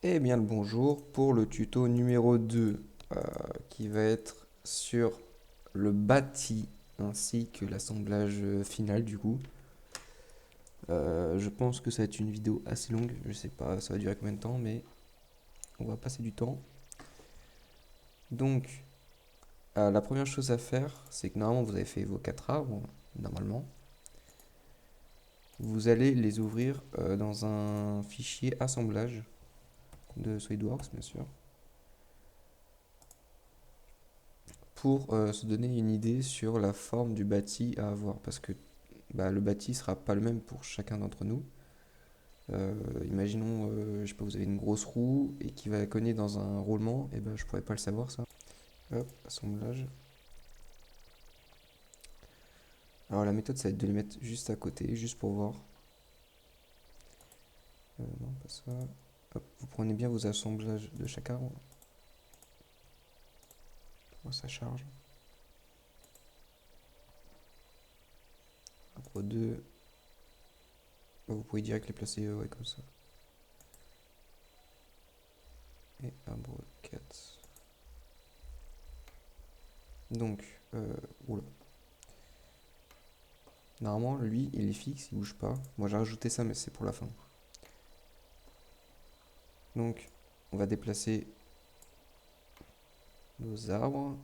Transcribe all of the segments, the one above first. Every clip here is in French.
Eh bien le bonjour pour le tuto numéro 2 qui va être sur le bâti ainsi que l'assemblage final du coup. Je pense que ça va être une vidéo assez longue, je sais pas ça va durer combien de temps mais on va passer du temps. Donc la première chose à faire c'est que normalement vous avez fait vos 4 arbres, normalement. Vous allez les ouvrir dans un fichier assemblage de SolidWorks bien sûr. Pour se donner une idée sur la forme du bâti à avoir. Parce que le bâti ne sera pas le même pour chacun d'entre nous. Imaginons, je sais pas, vous avez une grosse roue et qui va cogner dans un roulement, et ben je pourrais pas le savoir ça. Hop, assemblage. Alors la méthode ça va être de les mettre juste à côté, juste pour voir. Non, pas ça. Hop, vous prenez bien vos assemblages de chaque arbre. Moi ça charge. Arbre 2. Vous pouvez direct les placer ouais, comme ça. Et arbre 4. Donc, oula. Normalement, lui, il est fixe, il bouge pas. Moi, j'ai rajouté ça, mais c'est pour la fin. Donc, on va déplacer nos arbres.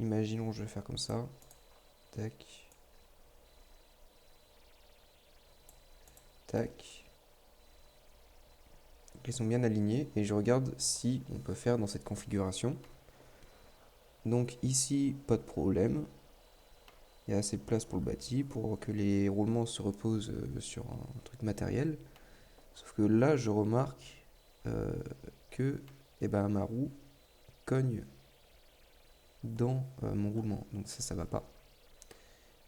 Imaginons, je vais faire comme ça. Tac. Tac. Ils sont bien alignés et je regarde si on peut faire dans cette configuration. Donc ici, pas de problème. Il y a assez de place pour le bâti pour que les roulements se reposent sur un truc matériel. Sauf que là, je remarque que ma roue cogne dans mon roulement. Donc ça va pas.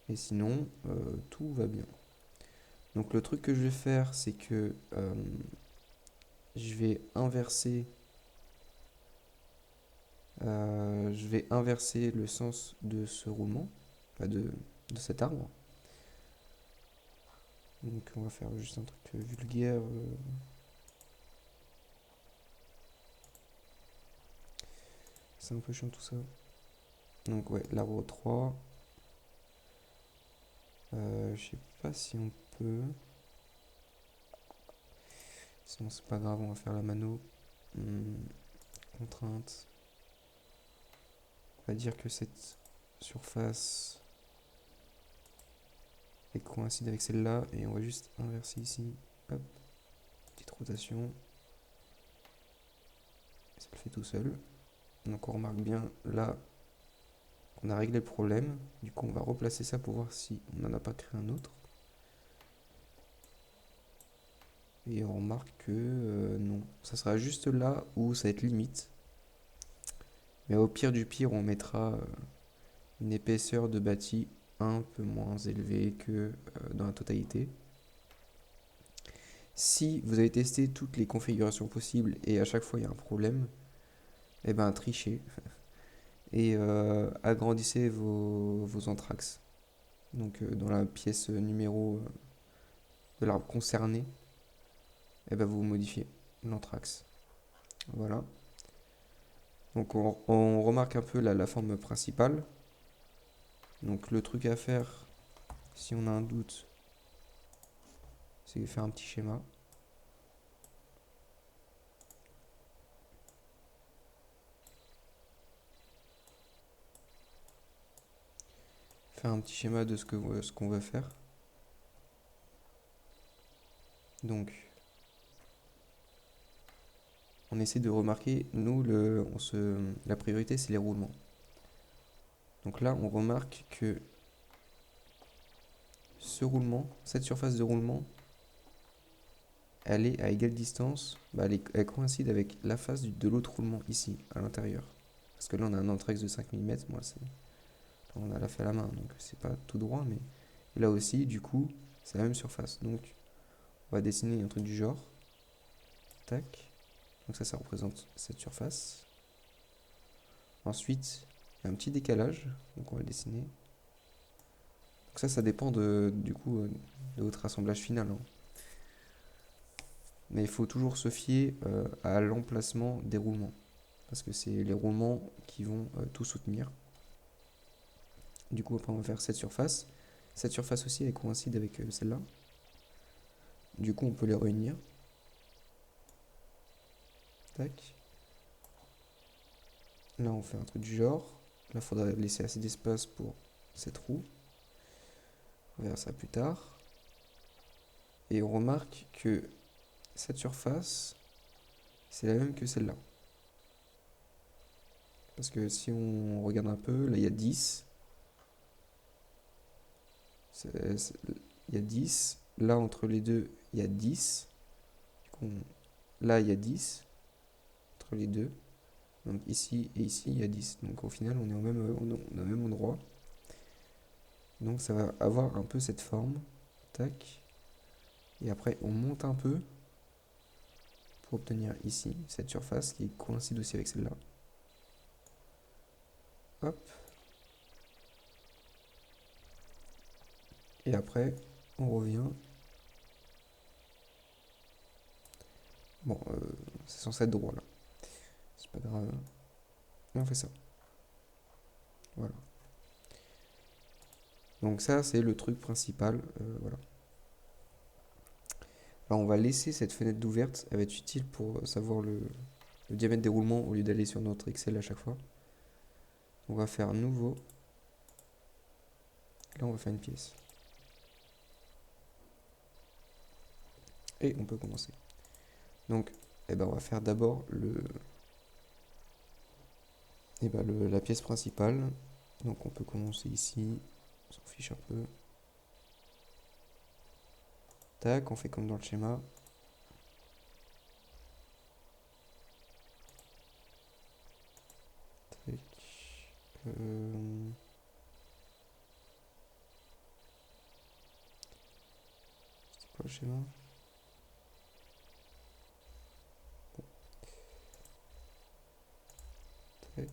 Et sinon, tout va bien. Donc le truc que je vais faire, c'est que je vais inverser le sens de ce roulement, enfin de cet arbre. Donc on va faire juste un truc vulgaire. C'est un peu chiant tout ça. Donc ouais, l'arbre 3. Je sais pas si on peut. Sinon c'est pas grave, on va faire la mano. Contrainte. On va dire que cette surface et coïncide avec celle-là et on va juste inverser ici. Hop, petite rotation. Ça le fait tout seul. Donc on remarque bien là qu'on a réglé le problème. Du coup on va replacer ça pour voir si on n'en a pas créé un autre. Et on remarque que non. Ça sera juste là où ça va être limite. Mais au pire du pire on mettra une épaisseur de bâti un peu moins élevée que dans la totalité. Si vous avez testé toutes les configurations possibles et à chaque fois il y a un problème, eh ben trichez et agrandissez vos anthrax. Donc dans la pièce numéro de l'arbre concerné, eh ben, vous modifiez l'anthrax. Voilà. Donc on remarque un peu la forme principale. Donc le truc à faire, si on a un doute, c'est de faire un petit schéma. Faire un petit schéma de ce qu'on veut faire. Donc on essaie de remarquer, nous, la priorité c'est les roulements. Donc là, on remarque que ce roulement, cette surface de roulement, elle est à égale distance, elle coïncide avec la face de l'autre roulement ici, à l'intérieur. Parce que là, on a un anthrax de 5 mm, on l'a fait à la main, donc c'est pas tout droit, mais là aussi, du coup, c'est la même surface. Donc, on va dessiner un truc du genre. Tac. Donc ça représente cette surface. Ensuite, il y a un petit décalage, donc on va le dessiner. Donc ça dépend du coup de votre assemblage final, hein. Mais il faut toujours se fier à l'emplacement des roulements. Parce que c'est les roulements qui vont tout soutenir. Du coup, après, on va faire cette surface. Cette surface aussi, elle coïncide avec celle-là. Du coup, on peut les réunir. Tac. Là, on fait un truc du genre. Là, il faudra laisser assez d'espace pour cette roue. On verra ça plus tard. Et on remarque que cette surface, c'est la même que celle-là. Parce que si on regarde un peu, là, il y a 10. Il y a 10. Là, entre les deux, il y a 10. Là, il y a 10 entre les deux. Donc ici et ici, il y a 10. Donc au final, on est au même endroit. Donc ça va avoir un peu cette forme. Tac. Et après, on monte un peu pour obtenir ici cette surface qui coïncide aussi avec celle-là. Hop. Et après, on revient. Bon, c'est censé être droit là. C'est pas grave. Et on fait ça. Voilà. Donc ça, c'est le truc principal. Voilà. Alors on va laisser cette fenêtre d'ouverte. Elle va être utile pour savoir le diamètre des roulements au lieu d'aller sur notre Excel à chaque fois. On va faire nouveau. Là, on va faire une pièce. Et on peut commencer. Donc, on va faire d'abord la pièce principale. Donc, on peut commencer ici. On s'en fiche un peu. Tac, on fait comme dans le schéma. Tac. C'est quoi le schéma? Tac.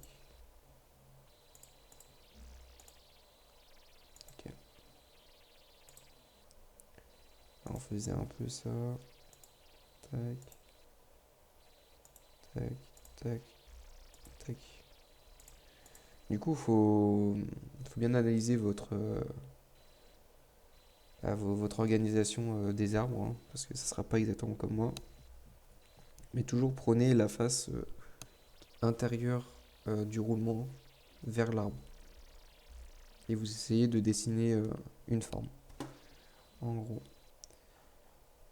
Ok. Alors, on faisait un peu ça. Tac. Tac. Tac. Tac. Du coup, faut bien analyser votre organisation des arbres, hein, parce que ça sera pas exactement comme moi. Mais toujours prenez la face intérieure du roulement vers l'arbre. Et vous essayez de dessiner une forme. En gros.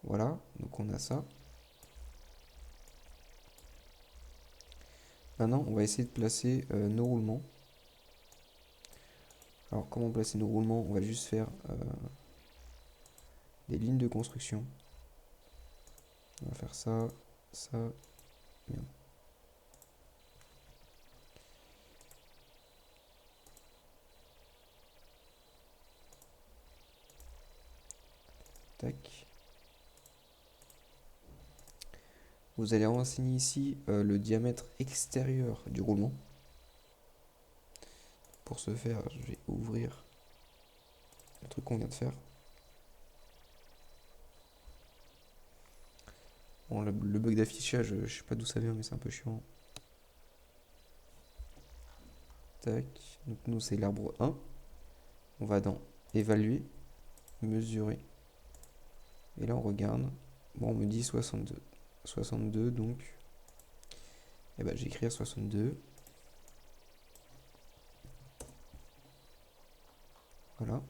Voilà, donc on a ça. Maintenant, on va essayer de placer nos roulements. Alors, comment placer nos roulements? On va juste faire des lignes de construction. On va faire ça, ça, bien. Tac. Vous allez renseigner ici le diamètre extérieur du roulement. Pour ce faire, je vais ouvrir le truc qu'on vient de faire. Bon, le bug d'affichage, je sais pas d'où ça vient, mais c'est un peu chiant. Tac. Donc nous, c'est l'arbre 1. On va dans évaluer, mesurer. Et là, on regarde. Bon, on me dit 62. 62, donc je vais écrire 62. Voilà.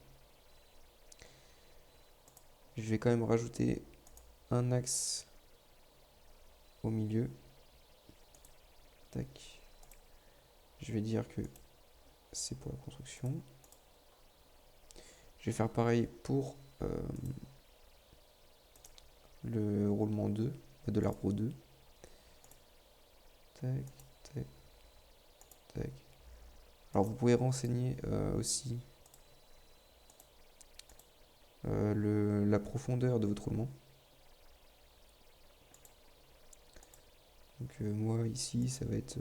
Je vais quand même rajouter un axe au milieu. Tac. Je vais dire que c'est pour la construction. Je vais faire pareil pour le roulement 2, de l'arbre 2. Tac, tac, tac. Alors vous pouvez renseigner aussi la profondeur de votre roulement. Donc moi ici ça va être,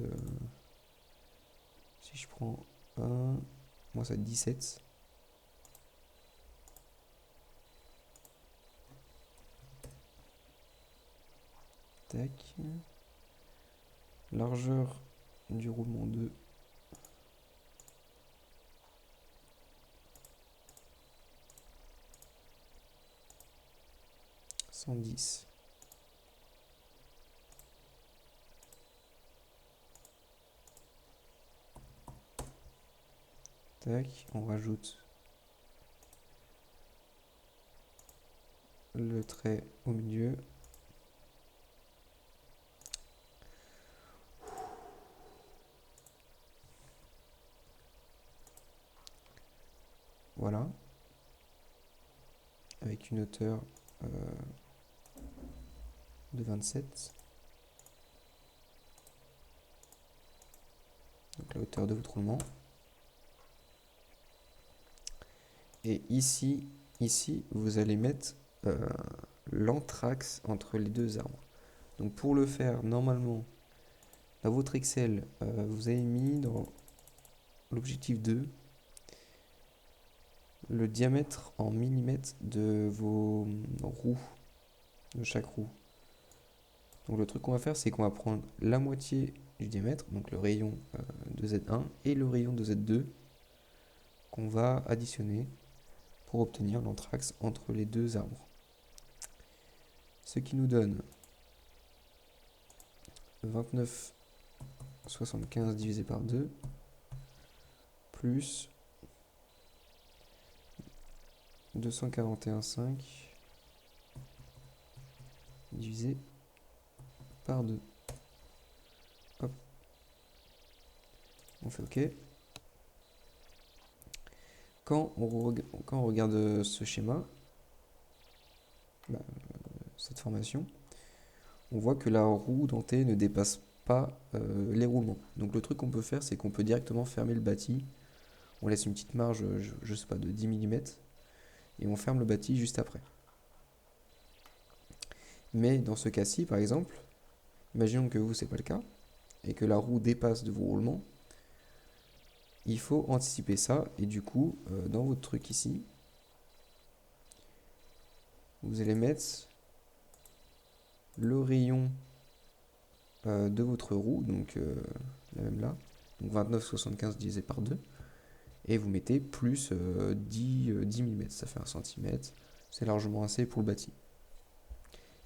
si je prends 1, moi ça va être 17. Tac. Largeur du roulement 2. 110. Tac, on rajoute le trait au milieu. Voilà. Avec une hauteur de 27. Donc la hauteur de votre roulement. Et ici, vous allez mettre l'anthrax entre les deux arbres. Donc pour le faire, normalement, dans votre Excel, vous avez mis dans l'objectif 2 le diamètre en millimètres de vos roues, de chaque roue. Donc le truc qu'on va faire, c'est qu'on va prendre la moitié du diamètre, donc le rayon de Z1 et le rayon de Z2, qu'on va additionner pour obtenir l'anthrax entre les deux arbres. Ce qui nous donne 29,75 divisé par 2 plus 241,5 divisé par 2. Hop. On fait OK. Quand on regarde ce schéma, cette formation, on voit que la roue dentée ne dépasse pas les roulements. Donc le truc qu'on peut faire, c'est qu'on peut directement fermer le bâti. On laisse une petite marge, je sais pas, de 10 mm, et on ferme le bâti juste après. Mais dans ce cas-ci, par exemple, imaginons que vous, c'est pas le cas, et que la roue dépasse de vos roulements, il faut anticiper ça, et du coup, dans votre truc ici, vous allez mettre le rayon de votre roue, donc la même là, donc 29,75 divisé par 2, et vous mettez plus 10 mm, ça fait 1 cm, c'est largement assez pour le bâti.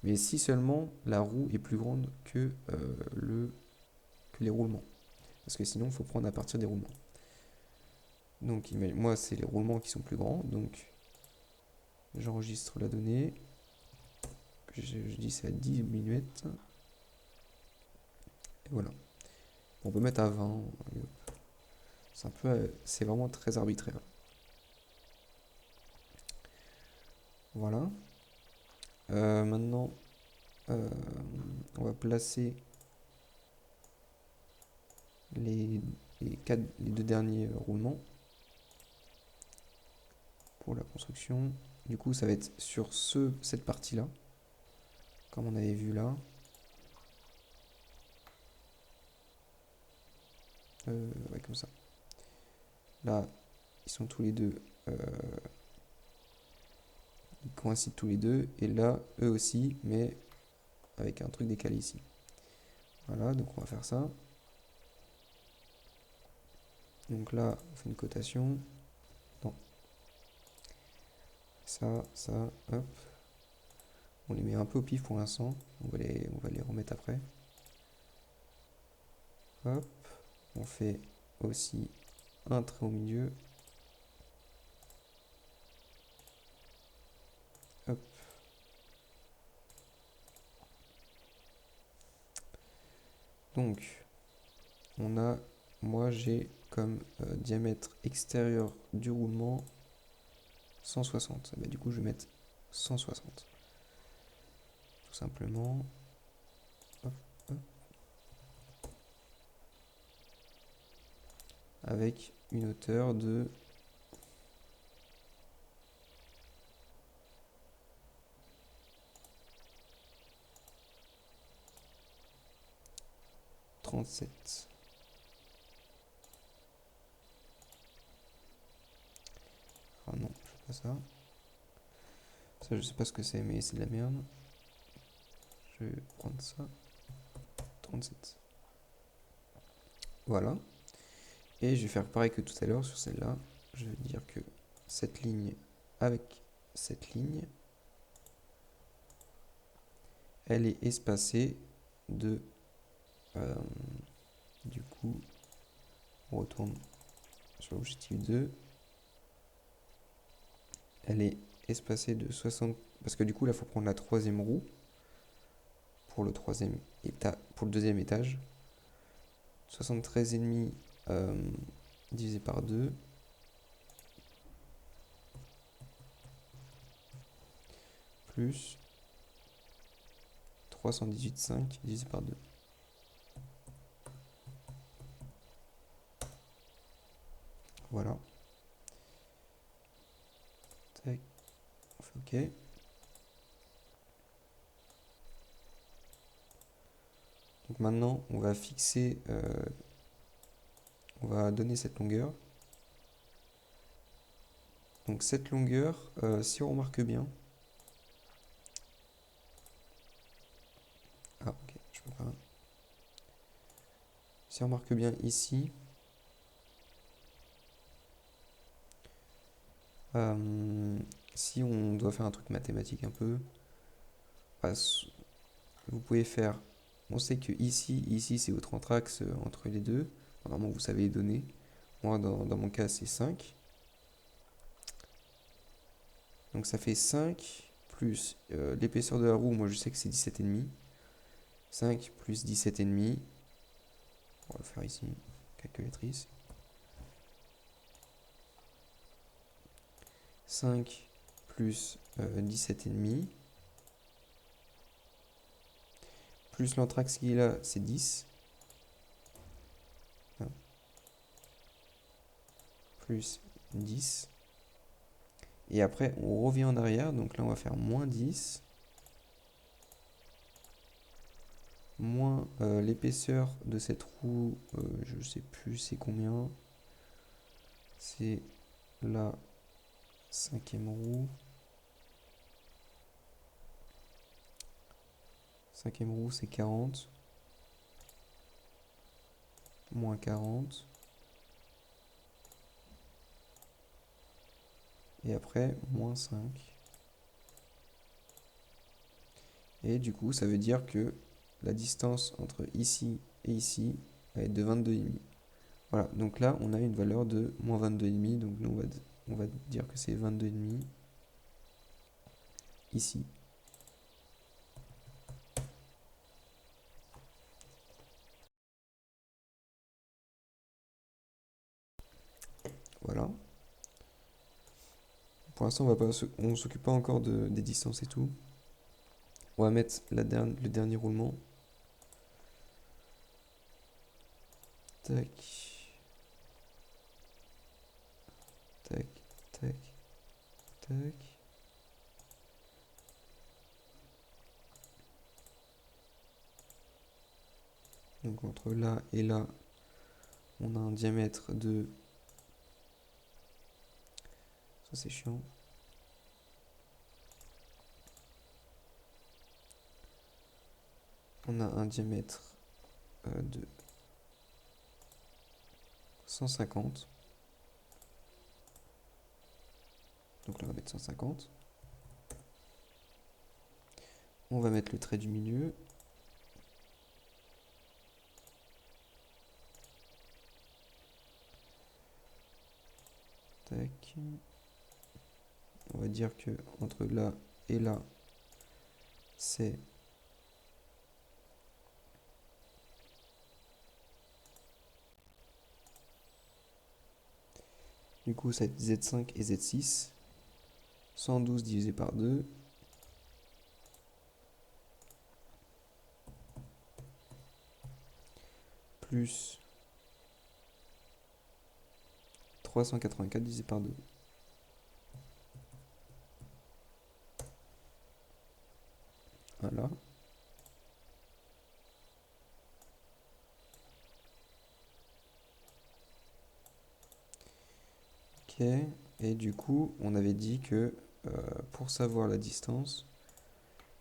Mais si seulement la roue est plus grande que les roulements, parce que sinon il faut prendre à partir des roulements. Donc moi c'est les roulements qui sont plus grands, donc j'enregistre la donnée, je dis c'est à 10 mm, et voilà. On peut mettre à 20, c'est vraiment très arbitraire. Voilà. Maintenant, on va placer les deux derniers roulements pour la construction. Du coup, ça va être sur cette partie-là, comme on avait vu là. Ouais, comme ça. Là, ils sont tous les deux. Ils coïncident tous les deux. Et là, eux aussi, mais avec un truc décalé ici. Voilà, donc on va faire ça. Donc là, on fait une cotation. Non. Ça, hop. On les met un peu au pif pour l'instant. On va les remettre après. Hop. On fait aussi un trait au milieu. Hop. Donc, moi j'ai comme diamètre extérieur du roulement 160. Bah, du coup, je vais mettre 160. Tout simplement. Hop, hop. Avec une hauteur de 37. Ah non, je fais pas ça. Ça, je sais pas ce que c'est, mais c'est de la merde. je vais prendre ça, 37. Voilà. Et je vais faire pareil que tout à l'heure sur celle-là. Je vais dire que cette ligne avec cette ligne, elle est espacée de... du coup, on retourne sur l'objectif 2. Elle est espacée de 60... Parce que du coup, là, il faut prendre la troisième roue pour le deuxième étage. 73,5 divisé par 2. Plus 318,5 divisé par 2. Voilà. Tac. On fait OK. Donc maintenant, on va fixer... on va donner cette longueur. Donc cette longueur, si on remarque bien... Ah, ok, je peux pas. Si on remarque bien ici... si on doit faire un truc mathématique un peu... bah, vous pouvez faire... On sait que ici c'est votre entraxe entre les deux. Normalement, vous savez les données. Moi, dans mon cas, c'est 5. Donc ça fait 5 plus l'épaisseur de la roue, moi je sais que c'est 17,5. 5 plus 17,5. On va faire ici, calculatrice. 5 plus 17,5. Plus l'anthrax qui est là, c'est 10. Hein. Plus 10. Et après, on revient en arrière. Donc là, on va faire moins 10. Moins l'épaisseur de cette roue, je sais plus c'est combien. C'est la cinquième roue. Cinquième roue, c'est 40. Moins 40. Et après, moins 5. Et du coup, ça veut dire que la distance entre ici et ici va être de 22,5. Voilà, donc là, on a une valeur de moins 22,5. Donc nous, on va dire que c'est 22,5 ici. Voilà. Pour l'instant, on s'occupe pas encore des distances et tout. On va mettre le dernier roulement. Tac. Tac, tac, tac. Donc entre là et là, on a un diamètre de... Ça c'est chiant. On a un diamètre de 150. Donc là, on va mettre 150. On va mettre le trait du milieu. Tac. On va dire que entre là et là, c'est... Du coup, ça va être Z5 et Z6. 112 divisé par 2. Plus 384 divisé par 2. Voilà. Ok. Et du coup, on avait dit que pour savoir la distance,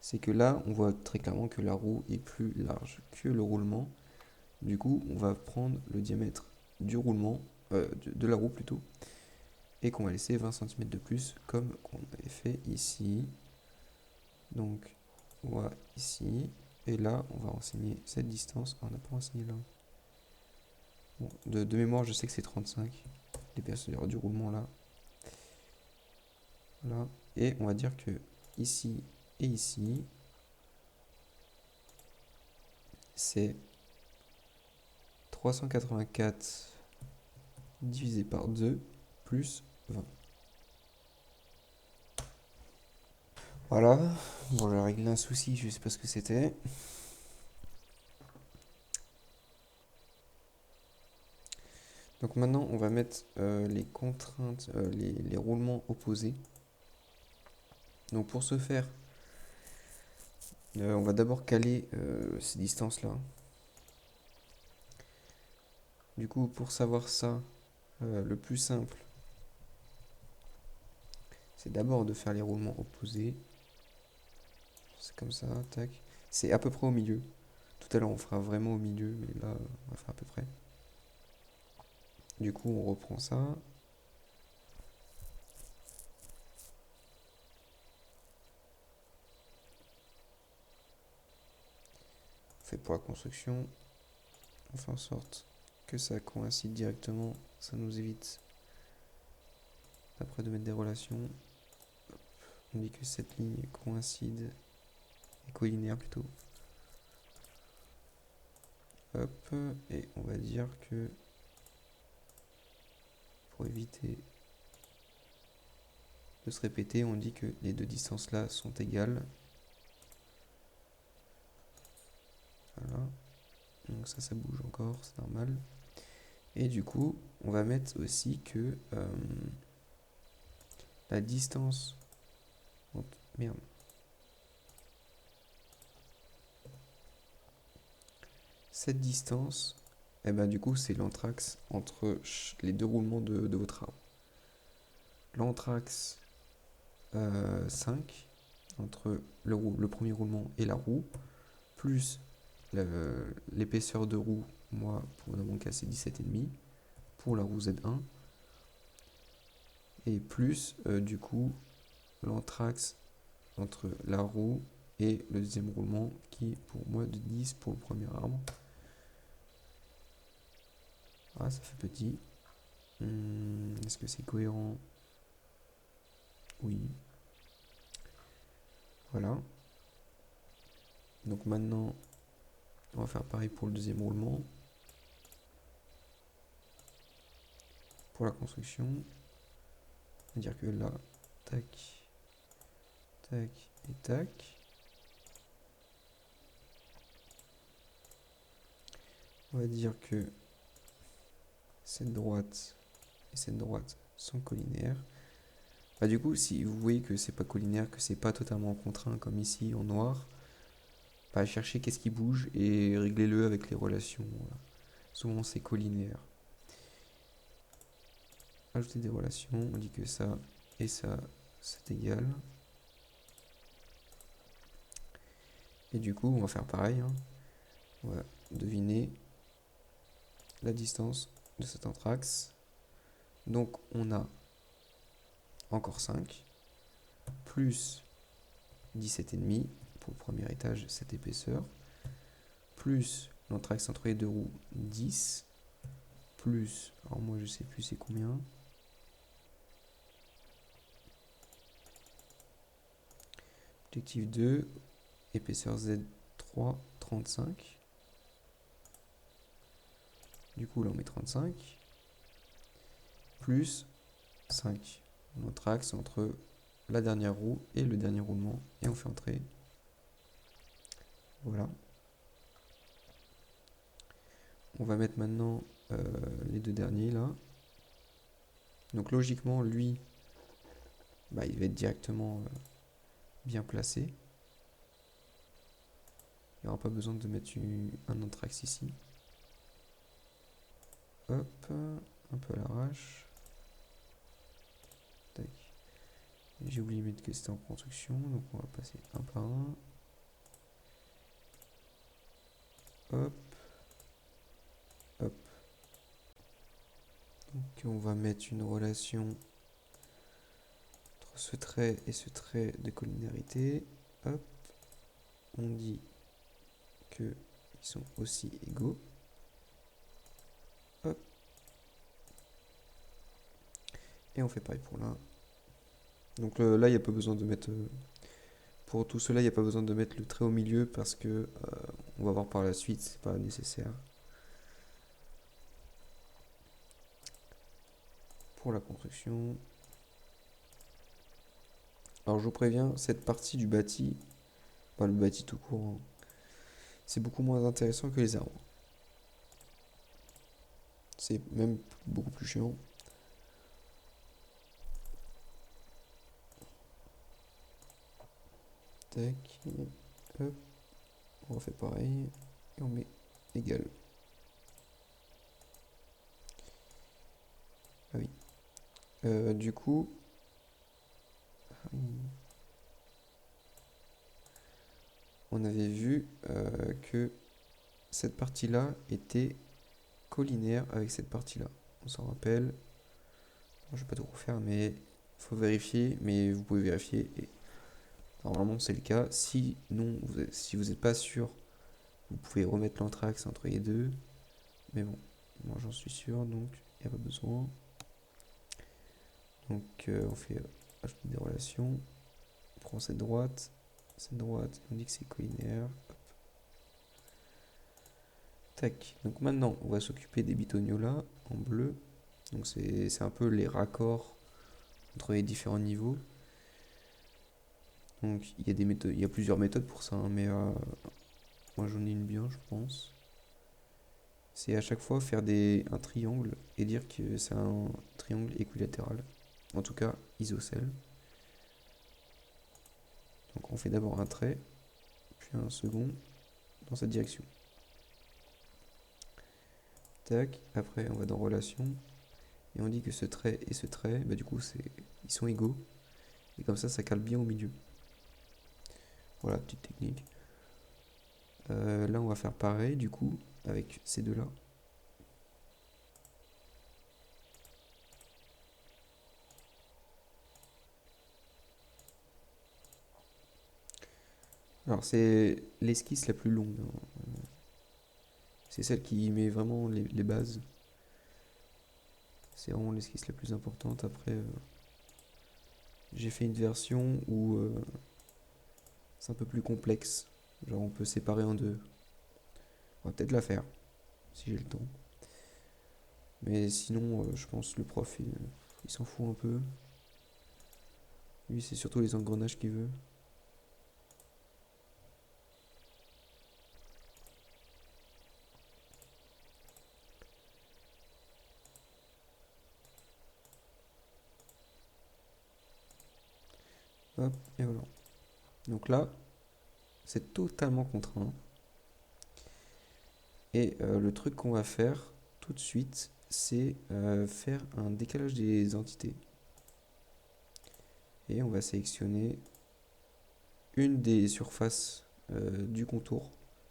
c'est que là, on voit très clairement que la roue est plus large que le roulement. Du coup, on va prendre le diamètre du roulement, de la roue plutôt, et qu'on va laisser 20 cm de plus, comme on avait fait ici. Donc, on va ici, et là, on va renseigner cette distance. Ah, on n'a pas renseigné là. Bon, de mémoire, je sais que c'est 35, l'épaisseur du roulement là. Voilà. Et on va dire que ici et ici, c'est 384 divisé par 2 plus 20. Voilà. Bon, j'ai réglé un souci, je sais pas ce que c'était. Donc maintenant, on va mettre les contraintes, les roulements opposés. Donc pour ce faire, on va d'abord caler ces distances-là. Du coup, pour savoir ça, le plus simple, c'est d'abord de faire les roulements opposés. C'est comme ça, tac. C'est à peu près au milieu. Tout à l'heure, on fera vraiment au milieu, mais là, on va faire à peu près. Du coup, on reprend ça. On fait pour la construction. On fait en sorte que ça coïncide directement. Ça nous évite après de mettre des relations. On dit que cette ligne coïncide, est collinaire plutôt. Hop, et on va dire que pour éviter de se répéter, on dit que les deux distances là sont égales. Voilà. Donc ça bouge encore, c'est normal. Et du coup, on va mettre aussi que la distance... Merde. Cette distance, eh ben, du coup, c'est l'anthrax entre les deux roulements de votre arbre. L'anthrax 5, entre le premier roulement et la roue, plus l'épaisseur de roue, moi, dans mon cas, c'est 17,5, pour la roue Z1, et plus, du coup, l'anthrax entre la roue et le deuxième roulement, qui est pour moi de 10 pour le premier arbre. Ah, ça fait petit. Est-ce que c'est cohérent? Oui. Voilà. Donc maintenant, on va faire pareil pour le deuxième roulement. Pour la construction, on va dire que là, tac, tac et tac. On va dire que cette droite et cette droite sont collinaires. Bah, du coup, si vous voyez que c'est pas collinaire, que c'est pas totalement contraint comme ici en noir, bah, cherchez qu'est-ce qui bouge et réglez-le avec les relations. Voilà. Souvent c'est collinaire. Ajouter des relations, on dit que ça et ça, c'est égal. Et du coup, on va faire pareil. Hein. On va deviner la distance de cet anthrax. Donc on a encore 5, plus 17,5 pour le premier étage, cette épaisseur, plus l'anthrax entre les deux roues, 10, plus, alors moi je sais plus c'est combien, objectif 2, épaisseur Z3, 35, du coup là on met 35, plus 5, l'anthrax entre la dernière roue et le dernier roulement, et on fait entrer, voilà. On va mettre maintenant les deux derniers là. Donc logiquement, lui, bah, il va être directement bien placé. Il n'y aura pas besoin de mettre un anthrax ici. Hop, un peu à l'arrache. Tac. J'ai oublié de mettre que c'était en construction, donc on va passer un par un. hop, hop. Donc on va mettre une relation entre ce trait et ce trait de collinéarité. Hop, on dit qu'ils sont aussi égaux. Hop. Et on fait pareil pour là. Donc là, il n'y a pas besoin de mettre... pour tout cela, il n'y a pas besoin de mettre le trait au milieu parce que on va voir par la suite, c'est pas nécessaire. Pour la construction. Alors je vous préviens, cette partie du bâti, pas le bâti tout court, hein, c'est beaucoup moins intéressant que les arbres. C'est même beaucoup plus chiant. Tac, hop, on refait pareil, et on met égal. Ah oui. Du coup, on avait vu que cette partie-là était collinaire avec cette partie-là. On s'en rappelle. Je vais pas tout refaire, mais il faut vérifier, mais vous pouvez vérifier. Et normalement, c'est le cas. Si si vous n'êtes pas sûr, vous pouvez remettre l'anthrax entre les deux. Mais bon, moi j'en suis sûr, donc il n'y a pas besoin. Donc on fait ajouter des relations. On prend cette droite, on dit que c'est collinaire. Hop. Tac. Donc maintenant, on va s'occuper des bitognolas en bleu. Donc c'est un peu les raccords entre les différents niveaux. Donc il y a des méthodes, il y a plusieurs méthodes pour ça, hein, mais moi j'en ai une bien, je pense. C'est à chaque fois faire un triangle et dire que c'est un triangle équilatéral. En tout cas, isocèle. Donc on fait d'abord un trait, puis un second dans cette direction. Tac, après on va dans relation, et on dit que ce trait et ce trait, bah du coup ils sont égaux, et comme ça cale bien au milieu. Voilà, petite technique. Là on va faire pareil du coup, avec ces deux-là. Alors c'est l'esquisse la plus longue, hein. C'est celle qui met vraiment les bases. C'est vraiment l'esquisse la plus importante. Après, j'ai fait une version où c'est un peu plus complexe. Genre on peut séparer en deux. On va peut-être la faire, si j'ai le temps. Mais sinon, je pense que le prof, il s'en fout un peu. Lui, c'est surtout les engrenages qu'il veut. Hop, et voilà. Donc là, c'est totalement contraint. Et le truc qu'on va faire tout de suite, c'est faire un décalage des entités. Et on va sélectionner une des surfaces du contour.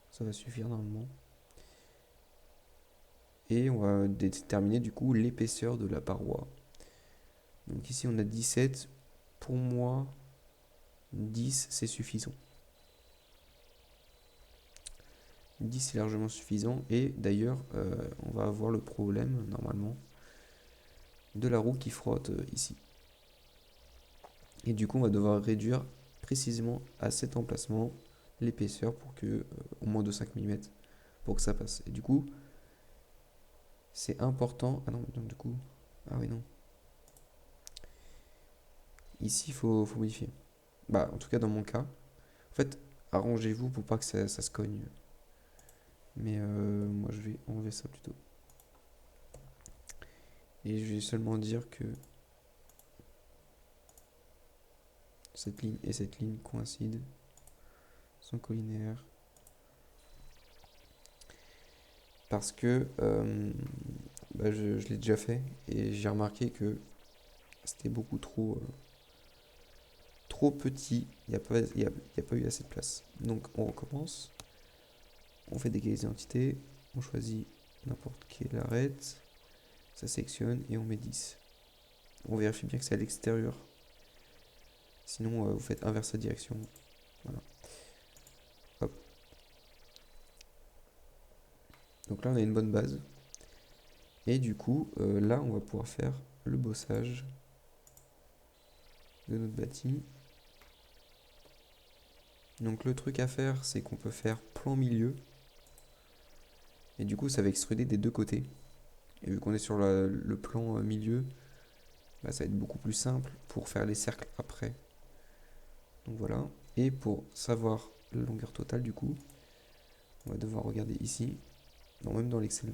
Ça va suffire normalement. Et on va déterminer du coup l'épaisseur de la paroi. Donc ici on a 17. Pour moi, 10 c'est suffisant. 10 c'est largement suffisant. Et d'ailleurs, on va avoir le problème normalement de la roue qui frotte ici. Et du coup, on va devoir réduire précisément à cet emplacement l'épaisseur pour que, au moins de 5 mm, pour que ça passe. Et du coup, c'est important. Ah non, donc du coup. Ah oui, non. Ici, il faut modifier. Bah, en tout cas, dans mon cas. En fait, arrangez-vous pour pas que ça se cogne. Mais moi, je vais enlever ça plutôt. Et je vais seulement dire que cette ligne et cette ligne coïncident, sont collinaires. Parce que bah, je l'ai déjà fait et j'ai remarqué que c'était beaucoup trop petit. Il n'y a pas eu assez de place. Donc on recommence. on fait décaler les identités, on choisit n'importe quelle arête, ça sélectionne et on met 10. On vérifie bien que c'est à l'extérieur. Sinon, vous faites inverse la direction. Voilà. Hop. Donc là, on a une bonne base. Et du coup, là, on va pouvoir faire le bossage de notre bâti. Donc le truc à faire, c'est qu'on peut faire plan milieu. Et du coup, ça va extruder des deux côtés. Et vu qu'on est sur le plan milieu, bah, ça va être beaucoup plus simple pour faire les cercles après. Donc voilà. Et pour savoir la longueur totale, du coup, on va devoir regarder ici, non, même dans l'Excel.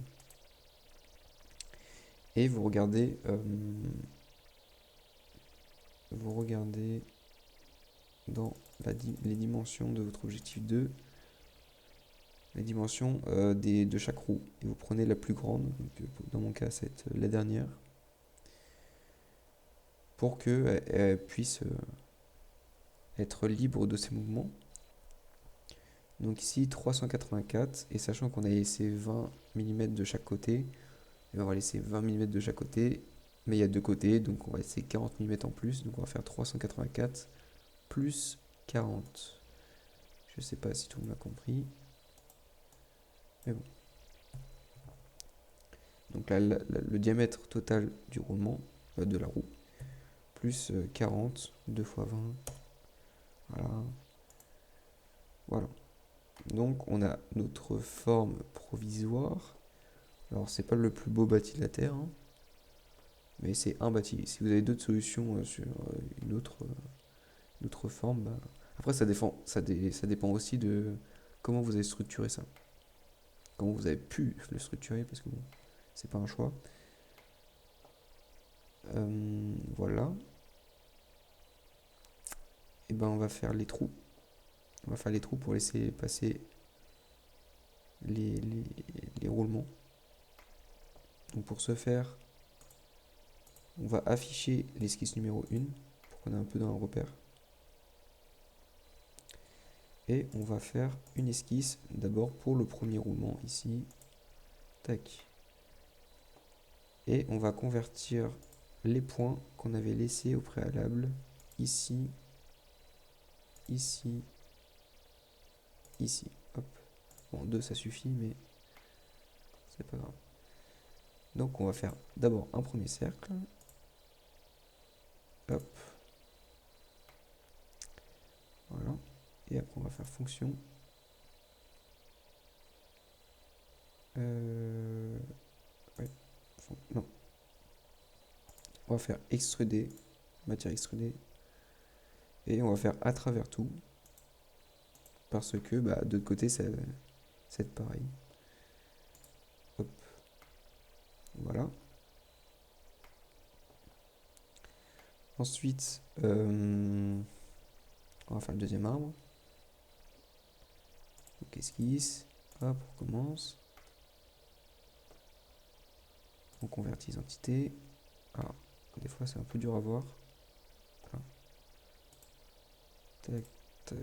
Et vous regardez dans les dimensions de votre objectif 2, les dimensions de chaque roue. Et vous prenez la plus grande, donc, dans mon cas c'est la dernière, pour qu'elle puisse être libre de ses mouvements. Donc ici 384, et sachant qu'on a laissé 20 mm de chaque côté, et on va laisser 20 mm de chaque côté, mais il y a deux côtés, donc on va laisser 40 mm en plus, donc on va faire 384 plus 40. Je sais pas si tout le monde a compris, mais bon. Donc là, le diamètre total du roulement, de la roue, plus 40, 2 fois 20, voilà. Voilà. Donc on a notre forme provisoire. Alors c'est pas le plus beau bâti de la Terre, hein, mais c'est un bâti. Si vous avez d'autres solutions sur une autre forme, bah, après ça dépend aussi de comment vous avez structuré ça. Comment vous avez pu le structurer, parce que bon, c'est pas un choix. Voilà. Et ben on va faire les trous. On va faire les trous pour laisser passer les, les, les roulements. Donc pour ce faire, on va afficher l'esquisse numéro 1 pour qu'on ait un peu dans un repère. Et on va faire une esquisse d'abord pour le premier roulement ici. Tac. Et on va convertir les points qu'on avait laissés au préalable ici, ici, ici. Hop. Bon, 2 ça suffit, mais c'est pas grave. Donc on va faire d'abord un premier cercle. Hop. Voilà. Et après on va faire fonction. Ouais. Non. On va faire extruder, matière extrudée. Et on va faire à travers tout. Parce que bah, de l'autre côté, c'est pareil. Hop. Voilà. Ensuite, on va faire le deuxième arbre. Donc esquisse. Hop, on recommence. On convertit les entités. Alors, des fois c'est un peu dur à voir. Voilà. Tac, tac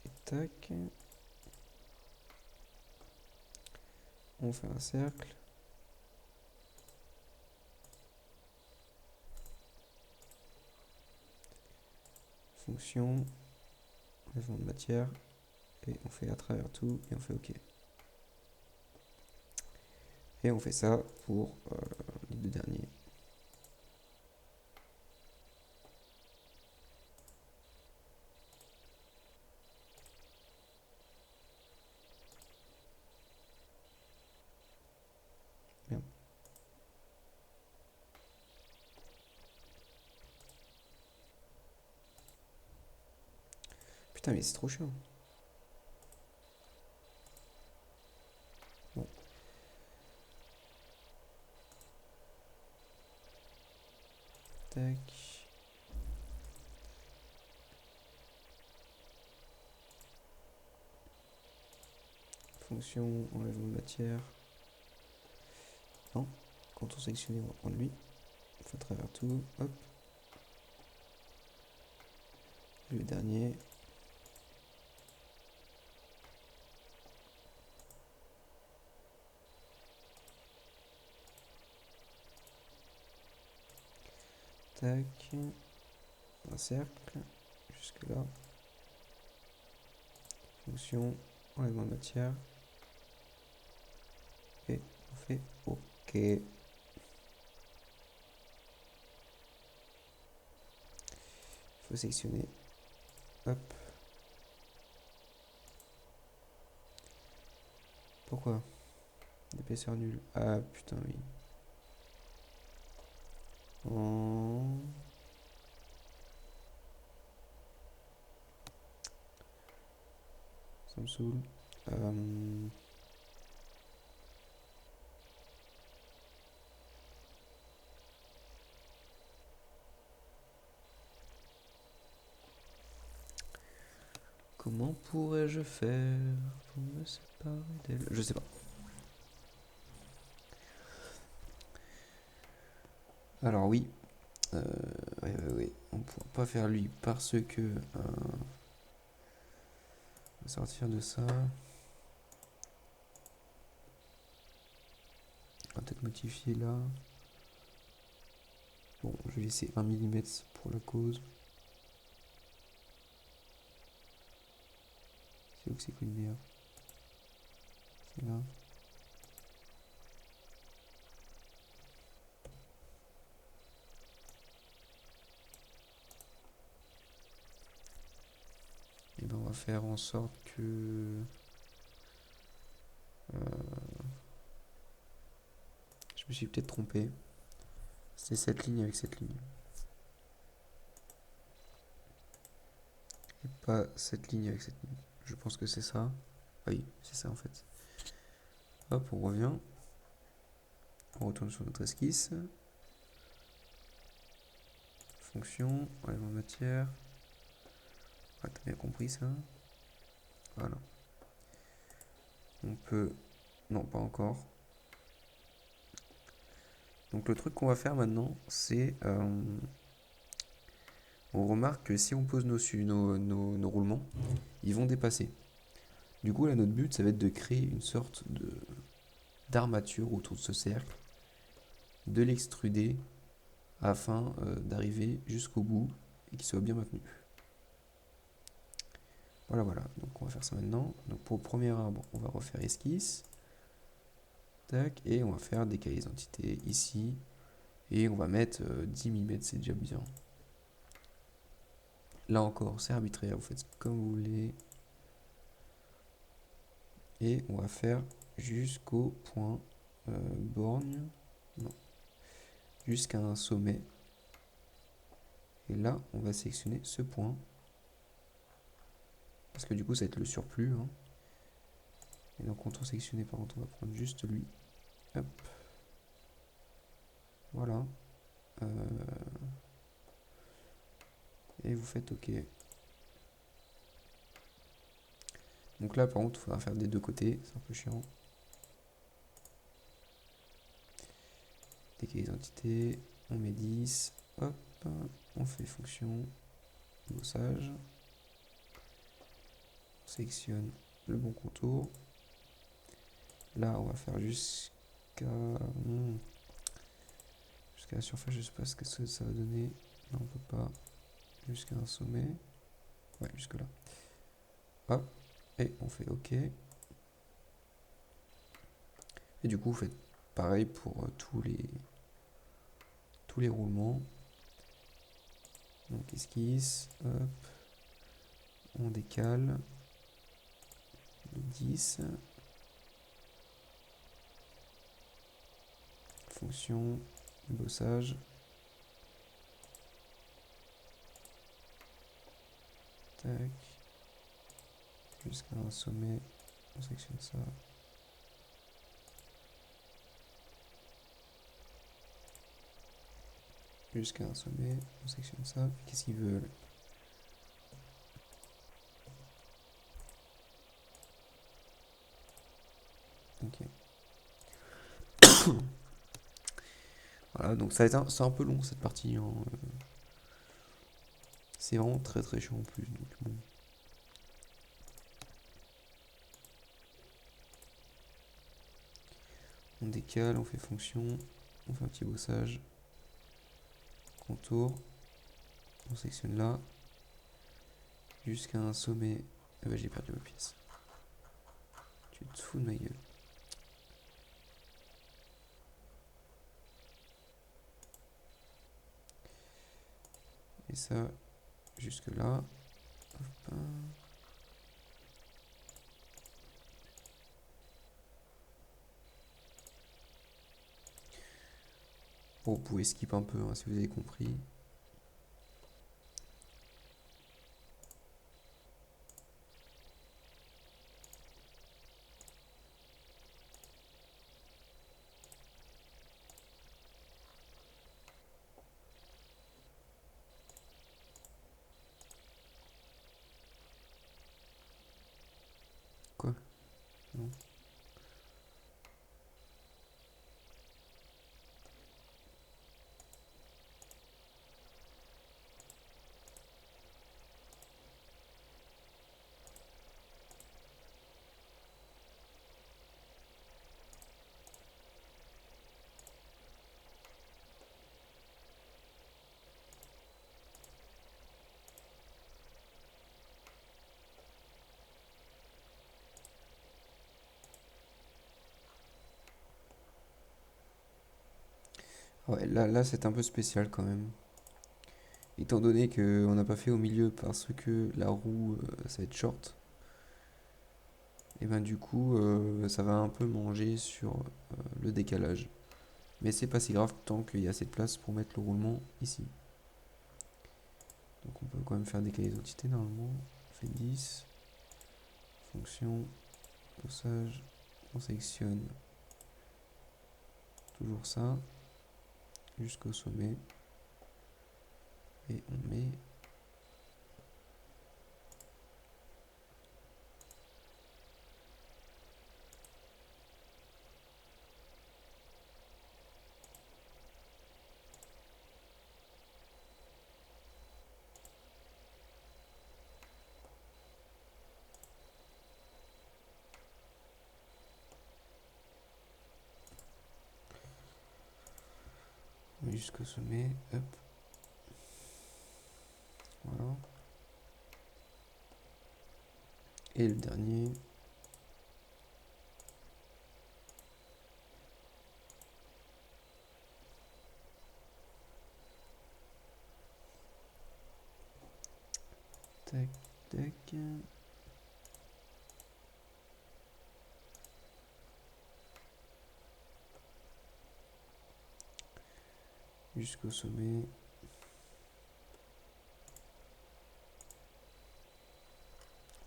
et tac. On fait un cercle. Fonction. Enlèvement de matière. Et on fait à travers tout et on fait OK. Et on fait ça pour les deux derniers. Bien. Putain, mais c'est trop chiant. Bon. Tac. Fonction, enlèvement de matière. Non. Quand on sélectionne, on va prendre lui. On fait à travers tout. Hop. Le dernier. Tac. Un cercle. Jusque là. Fonction. Enlèvement de matière. Et on fait OK. Il faut sélectionner. Hop. Pourquoi? L'épaisseur nulle. Ah putain, oui. Ça me saoule. Comment pourrais-je faire pour me séparer d'elle? Je sais pas. Alors oui. Oui. On ne pourra pas faire lui parce que... on va sortir de ça. On va peut-être modifier là. Bon, je vais laisser 1 mm pour la cause. C'est où que c'est culinaire? C'est là. Et ben on va faire en sorte que... je me suis peut-être trompé. C'est cette ligne avec cette ligne. Et pas cette ligne avec cette ligne. Je pense que c'est ça. Ah oui, c'est ça en fait. Hop, on revient. On retourne sur notre esquisse. Fonction, enlèvement de matière. Ah, t'as bien compris ça. Voilà. On peut... Non, pas encore. Donc le truc qu'on va faire maintenant, c'est... on remarque que si on pose nos roulements, ils vont dépasser. Du coup, là, notre but, ça va être de créer une sorte d'armature autour de ce cercle, de l'extruder afin d'arriver jusqu'au bout et qu'il soit bien maintenu. Voilà, voilà. Donc on va faire ça maintenant. Donc pour le premier arbre, on va refaire esquisse. Tac. Et on va faire décaler les entités ici. Et on va mettre 10 mm, c'est déjà bien. Là encore, c'est arbitraire, vous faites comme vous voulez. Et on va faire jusqu'au point borgne. Non. Jusqu'à un sommet. Et là, on va sélectionner ce point. Parce que du coup, ça va être le surplus. Hein. Et donc, contour sélectionné, par contre, on va prendre juste lui. Hop. Voilà. Et vous faites OK. Donc là, par contre, il faudra faire des deux côtés. C'est un peu chiant. Décaler les entités. On met 10. Hop. On fait fonction. Bossage. On sélectionne le bon contour. Là, on va faire jusqu'à la surface. Je sais pas ce que ça va donner. Là, on peut pas. Jusqu'à un sommet. Ouais, jusque là. Hop. Et on fait OK. Et du coup, vous faites pareil pour tous les roulements. Donc esquisse. Hop. On décale. De 10. Fonction. Bossage. Tac. Jusqu'à un sommet. On sélectionne ça. Jusqu'à un sommet. On sélectionne ça. Qu'est-ce qu'ils veulent? Ok. Voilà, donc c'est un peu long cette partie. Hein. C'est vraiment très très chiant en plus. Donc bon. On décale, on fait fonction, on fait un petit bossage. contour, on sectionne là, jusqu'à un sommet. Ah bah j'ai perdu ma pièce. Tu te fous de ma gueule. Et ça, jusque là. Hop. Bon, vous pouvez skip un peu hein, si vous avez compris. Quoi? Non. Ouais, là c'est un peu spécial quand même. Étant donné qu'on n'a pas fait au milieu parce que la roue, ça va être short. Et ben du coup, ça va un peu manger sur le décalage. Mais c'est pas si grave tant qu'il y a assez de place pour mettre le roulement ici. Donc on peut quand même faire décaler les entités normalement. On fait 10. Fonction, dosage, on sélectionne toujours ça jusqu'au sommet. Et on met jusqu'au sommet. Hop. Voilà. Et le dernier. Tac, tac. Jusqu'au sommet.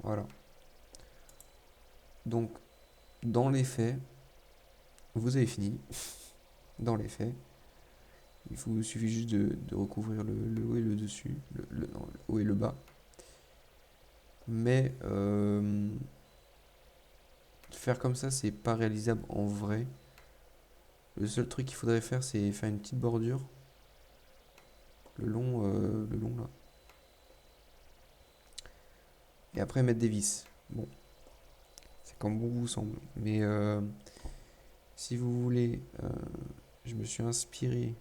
Voilà. Donc, dans les faits, vous avez fini. Dans les faits, il suffit juste de recouvrir le haut et le dessus, non, le haut et le bas. Mais faire comme ça, c'est pas réalisable en vrai. Le seul truc qu'il faudrait faire, c'est faire une petite bordure le long là. Et après mettre des vis. Bon, c'est comme bon vous semble. Mais si vous voulez, je me suis inspiré.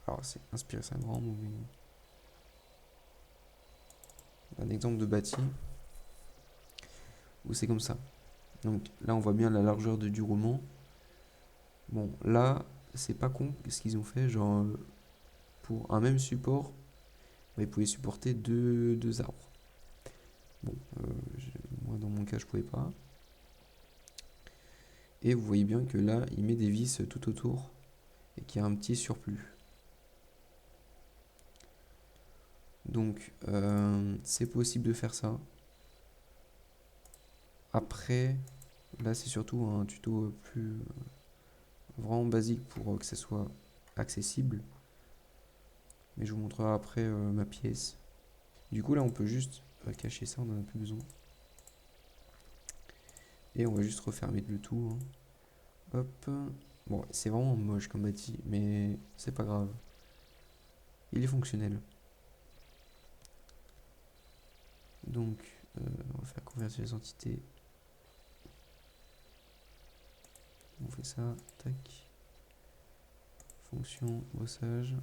Alors, c'est inspiré, c'est un grand mot, mais un exemple de bâti où c'est comme ça. Donc là, on voit bien la largeur du roulement. Bon, là, c'est pas con ce qu'ils ont fait. Genre, pour un même support, bah, ils pouvaient supporter deux arbres. Bon, moi, dans mon cas, je pouvais pas. Et vous voyez bien que là, il met des vis tout autour et qu'il y a un petit surplus. Donc, c'est possible de faire ça. Après, là, c'est surtout un tuto plus vraiment basique pour que ça soit accessible. Mais je vous montrerai après ma pièce. Du coup, là, on peut juste cacher ça, on n'en a plus besoin. Et on va juste refermer le tout. Hein. Hop. Bon, c'est vraiment moche comme bâti, mais c'est pas grave. Il est fonctionnel. Donc, on va faire convertir les entités. On fait ça, tac. Fonction, bossage.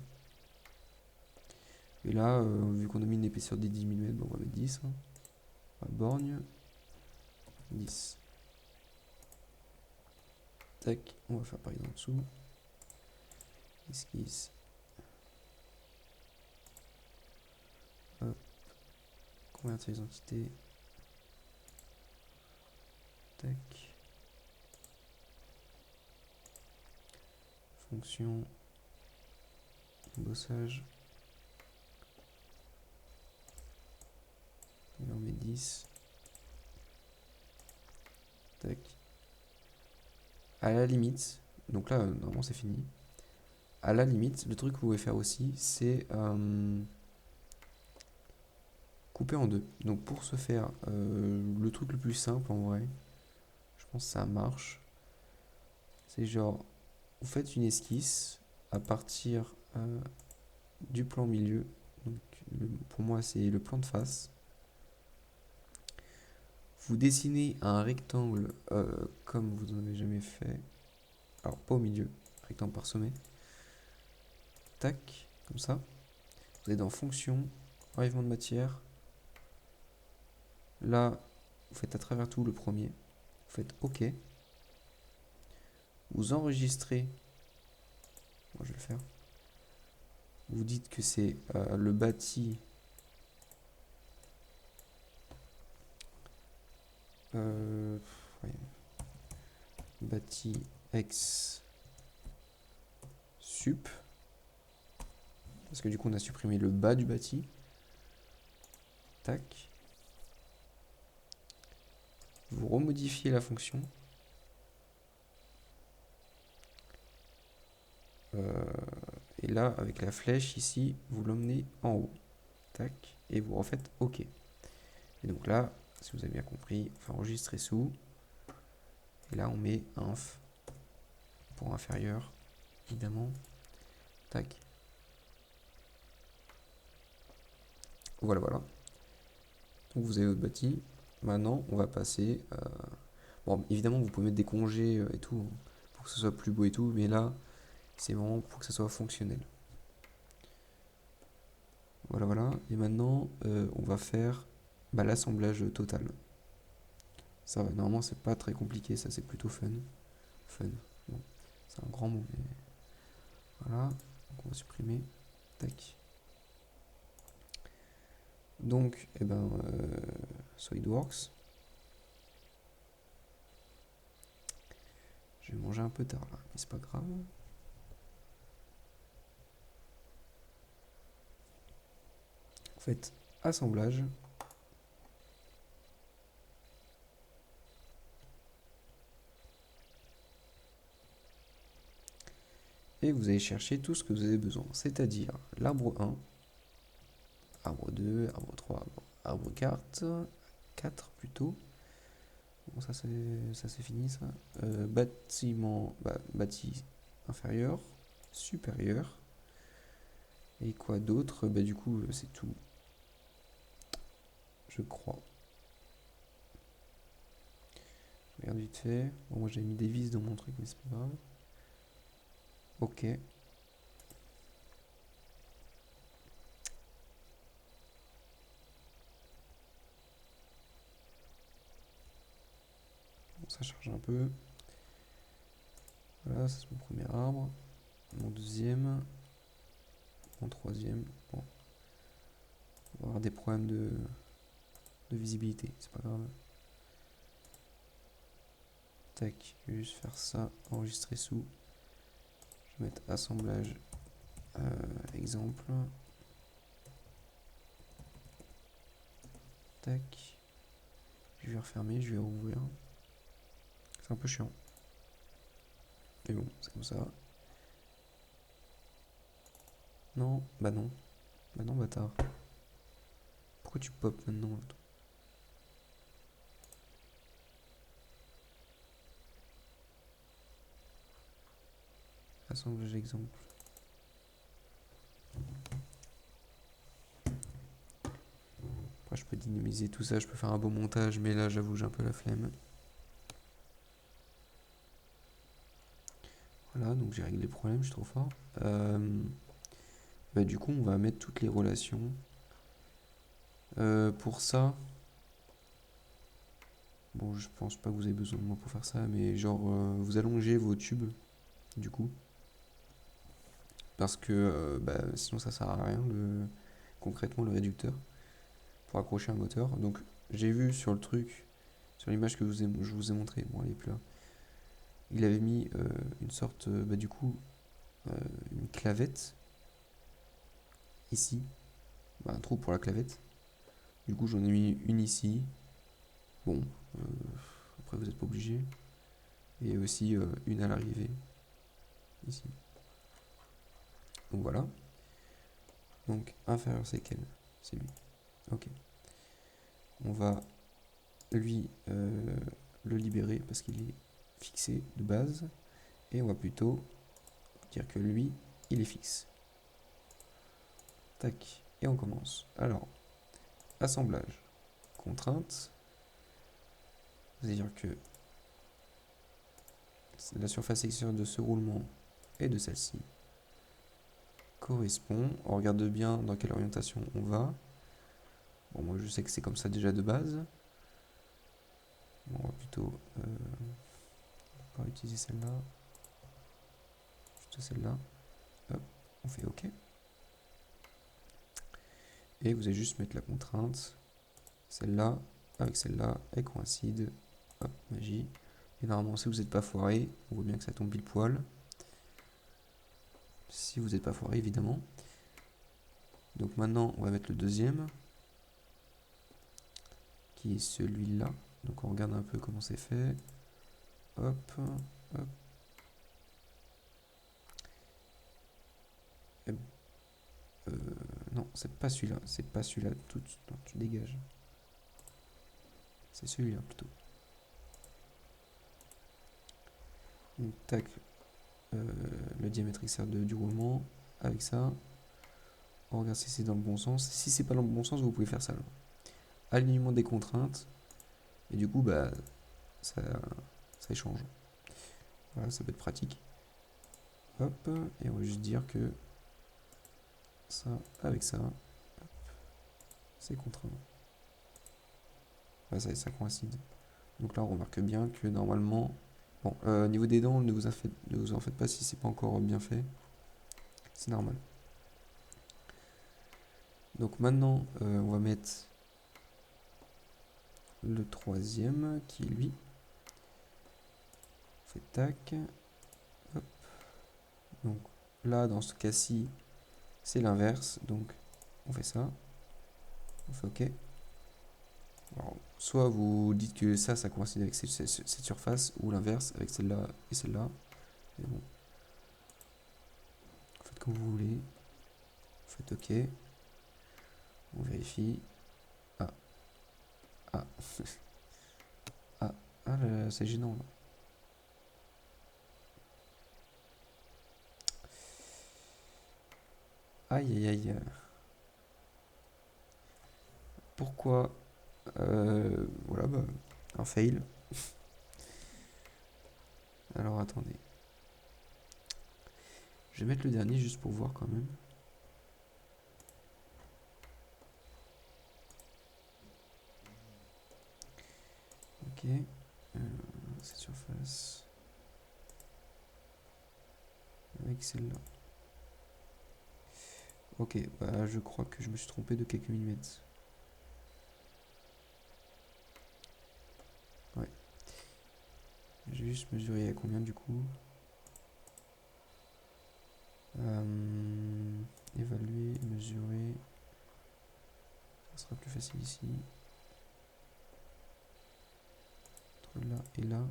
Et là, vu qu'on a mis une épaisseur de 10 mm, on va mettre 10. Hein. Borgne. 10. Tac, on va faire pareil en dessous. Esquisse. Hop. Convertir les entités. Tac. Fonction. Embossage. Et on met 10. Tac. À la limite, donc là, normalement c'est fini. À la limite, le truc que vous pouvez faire aussi, c'est couper en deux. Donc pour ce faire, le truc le plus simple en vrai, je pense que ça marche. C'est genre, vous faites une esquisse à partir du plan milieu. Donc pour moi, c'est le plan de face. Vous dessinez un rectangle comme vous n'en avez jamais fait. Alors pas au milieu, rectangle parsemé. Tac, comme ça. Vous êtes dans fonction, enlèvement de matière. Là, vous faites à travers tout le premier. Vous faites OK. Vous enregistrez. Moi, je vais le faire. Vous dites que c'est le bâti. Ouais. Bâti ex sup. Parce que du coup, on a supprimé le bas du bâti. Tac. Vous remodifiez la fonction. Et là, avec la flèche ici, vous l'emmenez en haut. Tac. Et vous refaites OK. Et donc là, si vous avez bien compris, on fait enregistrer sous. Et là, on met inf pour inférieur, évidemment. Tac. Voilà, voilà. Donc vous avez votre bâti. Maintenant, on va passer. Bon, évidemment, vous pouvez mettre des congés et tout pour que ce soit plus beau et tout, mais là, c'est vraiment pour que ça soit fonctionnel. Voilà, voilà. Et maintenant, on va faire l'assemblage total. Ça, normalement, c'est pas très compliqué, ça, c'est plutôt fun. Fun. Bon, c'est un grand mot, mais voilà. Donc, on va supprimer. Tac. Donc, SolidWorks. Je vais manger un peu tard là, mais c'est pas grave. En fait, assemblage. Et vous allez chercher tout ce que vous avez besoin, c'est-à-dire l'arbre 1, arbre 2, arbre 3, arbre 4 plutôt. Bon, ça c'est fini ça. Bâtiment, bâti inférieur, supérieur. Et quoi d'autre? Du coup, c'est tout. Je crois. Je regarde vite fait. Bon, moi j'ai mis des vis dans mon truc, mais c'est pas grave. Ok. Bon, ça charge un peu. Voilà, ça c'est mon premier arbre. Mon deuxième. Mon troisième. Bon. On va avoir des problèmes de visibilité, c'est pas grave. Tac, je vais juste faire ça, enregistrer sous. Je vais mettre assemblage exemple. Tac. Je vais refermer, je vais rouvrir. C'est un peu chiant. Mais bon, c'est comme ça. Non, bah non. Bah non, bâtard. Pourquoi tu pop maintenant là, toi? Assemblage exemple. Après, je peux dynamiser tout ça, je peux faire un beau montage, mais là, j'avoue, j'ai un peu la flemme. Voilà, donc j'ai réglé le problème, je suis trop fort. bah, du coup, on va mettre toutes les relations. Pour ça, bon, je pense pas que vous avez besoin de moi pour faire ça, mais genre, vous allongez vos tubes, du coup. Parce que bah, sinon, ça sert à rien, concrètement, le réducteur, pour accrocher un moteur. Donc, j'ai vu sur le truc, sur l'image que je vous ai montré, bon, elle est plus là. Il avait mis une sorte, bah, du coup, une clavette, ici. Bah, un trou pour la clavette. Du coup, j'en ai mis une ici. Bon, euh, après, vous n'êtes pas obligé. Et aussi une à l'arrivée, ici. Donc voilà. Donc, inférieur, c'est quel? C'est lui. Ok. On va lui le libérer parce qu'il est fixé de base. Et on va plutôt dire que lui, il est fixe. Tac. Et on commence. Alors, assemblage. Contrainte. C'est-à-dire que la surface extérieure de ce roulement et de celle-ci correspond. On regarde bien dans quelle orientation on va. Bon, moi je sais que c'est comme ça déjà de base. Bon, on va plutôt pas utiliser celle-là. Juste celle-là. Hop, on fait OK. Et vous allez juste mettre la contrainte. Celle-là avec celle-là, elle coïncide. Hop, magie. Et normalement, si vous n'êtes pas foiré, on voit bien que ça tombe pile poil. Si vous n'êtes pas foiré, évidemment. Donc maintenant, on va mettre le deuxième, qui est celui-là. Donc on regarde un peu comment c'est fait. Hop, hop. Non, c'est pas celui-là. C'est pas celui-là. Non, tu dégages. C'est celui-là plutôt. Donc tac, le diamètre extérieur du roulement. Avec ça, on regarde si c'est dans le bon sens. Si c'est pas dans le bon sens, vous pouvez faire ça là. Alignement des contraintes. Et du coup, bah, ça, ça échange. Voilà, ça peut être pratique. Hop, et on va juste dire que ça, avec ça, c'est contraint. Voilà, ça coïncide. Donc là, on remarque bien que normalement, bon, au niveau des dents, ne vous en faites pas si c'est pas encore bien fait. C'est normal. Donc maintenant, on va mettre le troisième qui est lui. On fait tac. Hop. Donc là, dans ce cas-ci, c'est l'inverse. Donc on fait ça. On fait OK. Alors, soit vous dites que ça coïncide avec cette surface, ou l'inverse avec celle-là et celle-là. Mais bon, faites comme vous voulez. Vous faites OK. On vérifie. Ah, ah, ah, ah là là, c'est gênant là. Aïe aïe aïe. Pourquoi voilà, bah, un fail. Alors attendez. Je vais mettre le dernier juste pour voir quand même. Ok. Cette surface. Avec celle-là. Ok, bah je crois que je me suis trompé de quelques millimètres. Ouais. J'ai juste mesuré à combien du coup. Évaluer, mesurer. Ça sera plus facile ici. Entre là et là.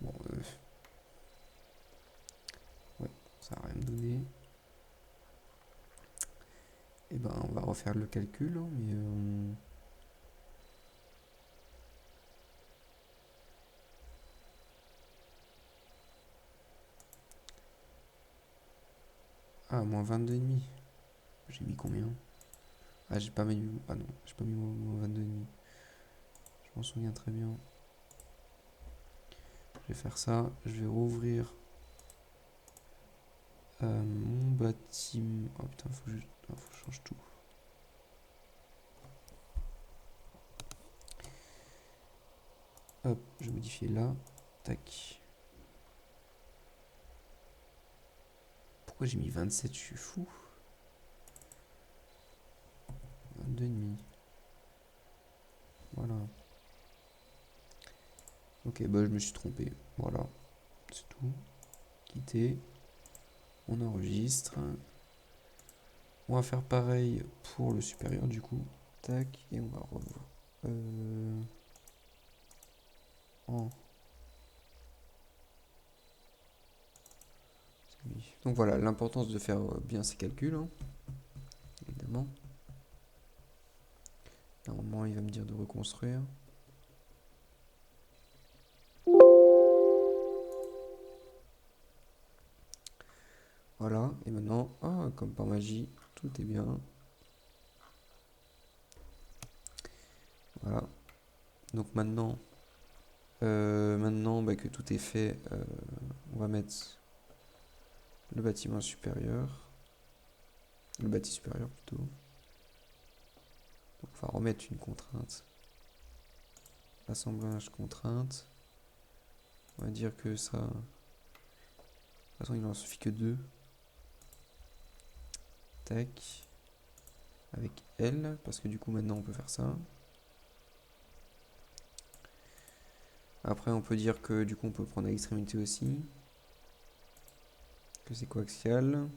Bon, ouais, ça n'a rien donné. Et ben, on va refaire le calcul, hein, mais ah, moins 22,5. J'ai mis combien? Ah, j'ai pas mis. Ah non, j'ai pas mis moins 22,5. Je m'en souviens très bien. Je vais faire ça. Je vais rouvrir Mon bâtiment... Oh putain, faut que je change tout. Hop, je vais modifier là. Tac. Pourquoi j'ai mis 27? Je suis fou. 22,5. Voilà. Ok, bah je me suis trompé. Voilà, c'est tout. Quitter. On enregistre. On va faire pareil pour le supérieur du coup. Tac, et on va revoir. En celui. Donc voilà, l'importance de faire bien ces calculs, hein, évidemment. Normalement, il va me dire de reconstruire. Voilà, et maintenant, ah, comme par magie, tout est bien. Voilà. Donc maintenant bah, que tout est fait, on va mettre le bâtiment supérieur. Le bâti supérieur plutôt. Donc on va remettre une contrainte. Assemblage contrainte. On va dire que ça... De toute façon, il en suffit que 2. Tac. Avec L, parce que du coup maintenant on peut faire ça. Après on peut dire que du coup on peut prendre à l'extrémité aussi. Que c'est coaxial.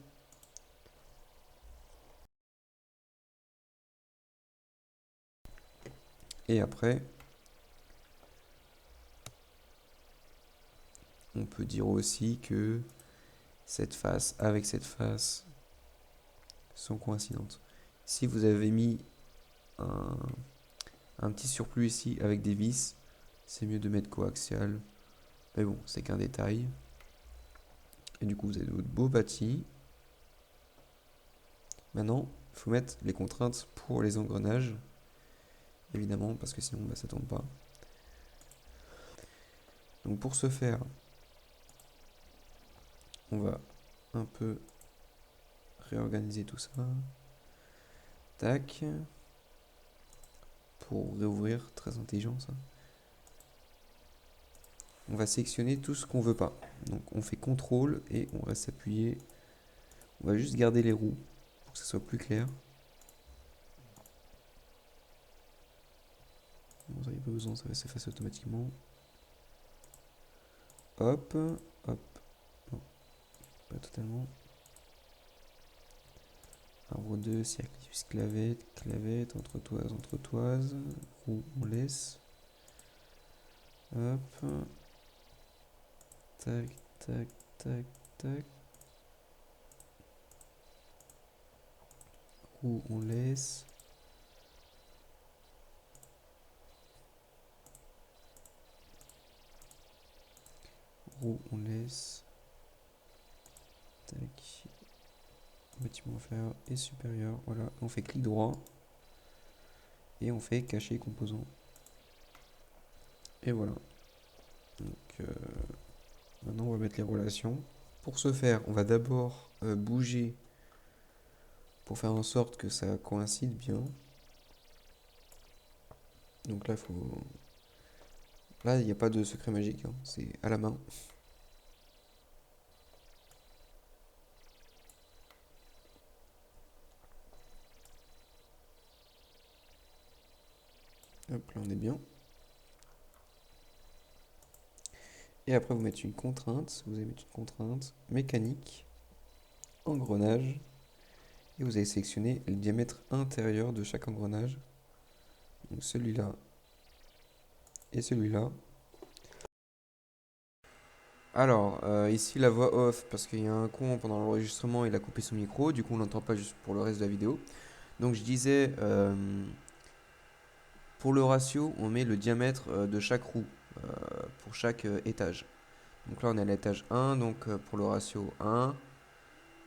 Et après, on peut dire aussi que cette face avec cette face sont coïncidentes. Si vous avez mis un petit surplus ici avec des vis, c'est mieux de mettre coaxial. Mais bon, c'est qu'un détail. Et du coup, vous avez votre beau bâti. Maintenant, il faut mettre les contraintes pour les engrenages. Évidemment, parce que sinon, bah, ça ne tourne pas. Donc pour ce faire, on va un peu réorganiser tout ça. Tac. Pour réouvrir, très intelligent ça. On va sélectionner tout ce qu'on veut pas. Donc on fait CTRL et on reste appuyé. On va juste garder les roues pour que ça soit plus clair. Bon, ça n'y a pas besoin, ça va s'effacer automatiquement. Hop, hop. Non, pas totalement. Arbre 2, cercle, clavette, clavette, entretoise, entretoise. Roue, on laisse. Hop. Tac, tac, tac, tac. Roue, on laisse. Roue, on laisse. Tac. Bâtiment inférieur et supérieur. Voilà, on fait clic droit. Et on fait cacher composant. Et voilà. Donc maintenant on va mettre les relations. Pour ce faire, on va d'abord bouger pour faire en sorte que ça coïncide bien. Donc là, faut... Là, il n'y a pas de secret magique, hein, c'est à la main. Hop, là on est bien. Et après, vous mettez une contrainte. Vous allez mettre une contrainte mécanique, engrenage. Et vous allez sélectionner le diamètre intérieur de chaque engrenage. Donc celui-là et celui-là. Alors, ici la voix off, parce qu'il y a un con pendant l'enregistrement, il a coupé son micro, du coup on l'entend pas juste pour le reste de la vidéo. Donc je disais, pour le ratio, on met le diamètre de chaque roue, pour chaque étage. Donc là on est à l'étage 1, donc pour le ratio 1,